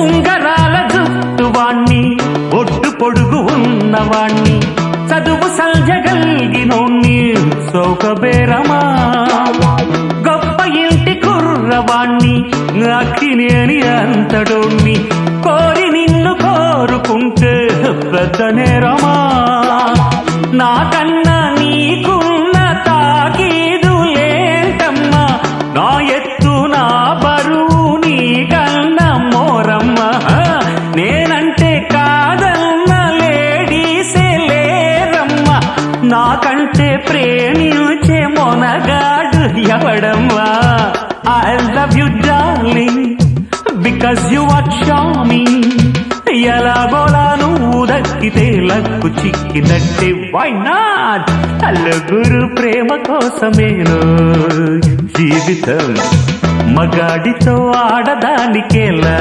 ఉంగరాల జుట్టువాణ్ణి ఒడ్డు పొడుగు ఉన్నవాణ్ణి చదువు సంజగల్గినోణ్ణి సౌకబేరమా గొప్ప ఇంటి కుర్రవాణ్ణి అక్కినేని అంతడోణ్ణి కోరి నిన్ను కోరుకుంటే పెద్ద నేరమా నాకన్నా నీకున్న తాకీదులేంటమ్మా నా ఎత్తు నా బరువు నీకన్నా మోరమ్మా నేనంటే కాదన్న లేడీసే లేరమ్మా నాకంటే ప్రేమించే Monagadu ఎవడమ్మా I love you darling because you are charming ఎలాగోలా నువ్వు దక్కితే లక్కు చిక్కినట్టే why not నలుగురు ప్రేమ కోసమేను జీవితం మగాడితో ఆడదానికేలా